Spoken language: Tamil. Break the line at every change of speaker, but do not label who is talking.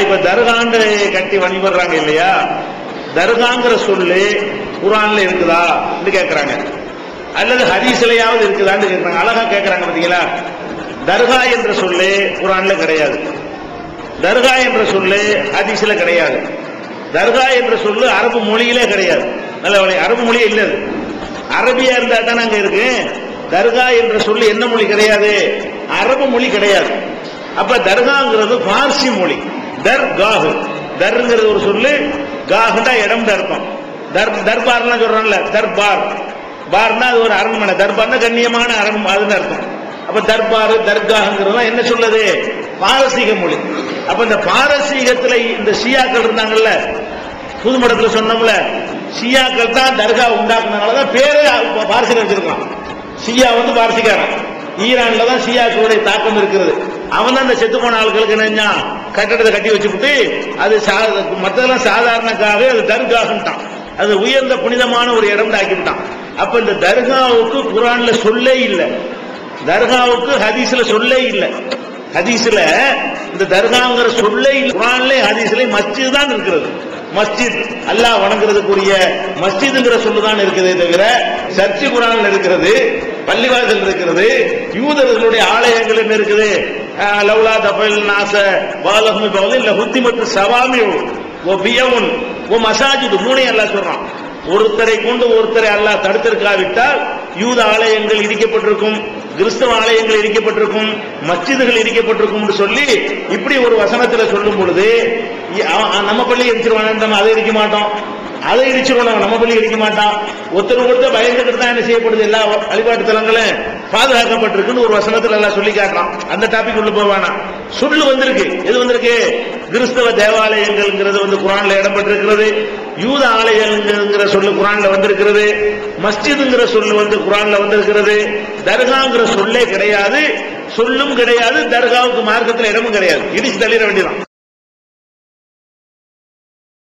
இப்ப தர்காண்டு கட்டி வழிபடுறாங்க இல்லையா, தர்காங்கிற சொல்லு குர்ஆன்ல இருக்குதா கேக்குறாங்க, அல்லது ஹதீஸ்லயாவது இருக்குதான்னு கேக்குறாங்க. அழகா கேக்குறாங்க பாத்தீங்களா. தர்கா என்ற சொல்லு குர்ஆன்ல கிடையாது, தர்கா என்ற சொல்லு ஹதீஸ்ல கிடையாது, தர்கா என்ற சொல்லு அரபு மொழியிலே கிடையாது. நல்ல அரபு மொழியே இல்ல, அரபியா இருந்தா தான் அங்க இருக்கு. தர்கா என்ற சொல்லு என்ன மொழி கிடையாது, அரபு மொழி கிடையாது. அப்ப தர்காங்கிறது பார்சி மொழி. தர்காஹ், தர்ங்கிறது ஒரு சொல்லு, காஹ்னா இடம் அர்த்தம். தர்பார்லாம் சொல்றாங்கல்ல, தர்பார் பார்னா அது ஒரு அரண்மனை, தர்பார்னா கண்ணியமான அரண்மனை அதுன்னு அர்த்தம். அப்ப தர்பார் தர்காஹ்ங்கிறது என்ன சொல்லுது, பாரசீக மொழி. அப்ப இந்த பாரசீகத்துல இந்த ஷியாக்கள் இருந்தாங்கல்ல, புதுமடத்துல சொன்னோம்ல, ஷியாக்கள் தான் தர்கா உண்டாக்குனதுனாலதான் பேரு பாரசீகம் வச்சிருக்கான். ஷியா வந்து பாரசீகாரன், ஈரான்ல தான் ஷியாக்களுடைய தாக்கம் இருக்கிறது. அவன் தான் அந்த செத்து போன ஆட்களுக்கு என்ன கட்டடத்தை கட்டி வச்சுக்கிட்டு அது மற்றதெல்லாம் சாதாரணக்காக அது தர்காகன்ட்டான், அது உயர்ந்த புனிதமான ஒரு இடம் ஆக்கிவிட்டான். அப்ப இந்த தர்காவுக்கு குர்ஆன்ல சொல்லே இல்லை, தர்காவுக்கு ஹதீஸ்ல சொல்லே இல்லை. ஹதீஸ்ல இந்த தர்காங்கிற சொல்லே குர்ஆன்ல ஹதீஸ்ல மஸ்ஜித் தான் இருக்கிறது. மஸ்ஜித் அல்லாஹ் வணங்குறதுக்குரிய மஸ்ஜித்ங்கிற சொல்லுதான் இருக்குது தவிர சர்ச்சு குர்ஆன்ல இருக்கிறது, பள்ளிவாசல் இருக்கிறது, யூதர்களுடைய ஆலயங்கள் என்ன இருக்குது, லவ்லா தஃபல் நாஸ வாலஹும் பவலில் லஹுத்திமத் ஸவாமிஉ வ பியவுன் வ மசாஜித், மூணே அல்லாஹ் சொல்றான். ஒருத்தரை கொண்டு ஒருத்தரை அல்லாஹ் தடுத்திருக்காவிட்டால் யூத ஆலயங்கள் இடிக்கப்பட்டிருக்கும், கிறிஸ்தவ ஆலயங்கள் இடிக்கப்பட்டிருக்கும், மஸ்ஜிதுகள் இடிக்கப்பட்டிருக்கும் என்று சொல்லி இப்படி ஒரு வசனத்துல சொல்லும் பொழுது நம்ம பள்ளி இடிச்சிருவாங்க, நம்ம அதை இடிக்க மாட்டோம், அதை இடிச்சிருவோம், நம்ம பள்ளி இடிக்க மாட்டான். ஒருத்தர் பயந்துட்டு தான் என்ன செய்யப்படுது, எல்லா வழிபாட்டு தலங்களும் பாதுகாக்கப்பட்டிருக்குன்னு ஒரு வசனத்துல எல்லாம் சொல்லி காட்டலாம். அந்த டாபிக் உள்ள போவானா, சொல்லு வந்திருக்கு. எது வந்திருக்கு, கிறிஸ்தவ தேவாலயங்கள்ங்கிறது வந்து குர்ஆன்ல இடம்பெற்றிருக்கிறது, யூத ஆலயங்கிற சொல்லு குர்ஆன்ல வந்திருக்கிறது, மஸ்ஜிதுங்கிற சொல்லு வந்து குர்ஆன்ல வந்திருக்கிறது. தர்காங்கிற சொல்லே கிடையாது, சொல்லும் கிடையாது, தர்காவுக்கு மார்க்கத்தில் இடமும் கிடையாது, இடிச்சு தள்ளிட வேண்டியதான்.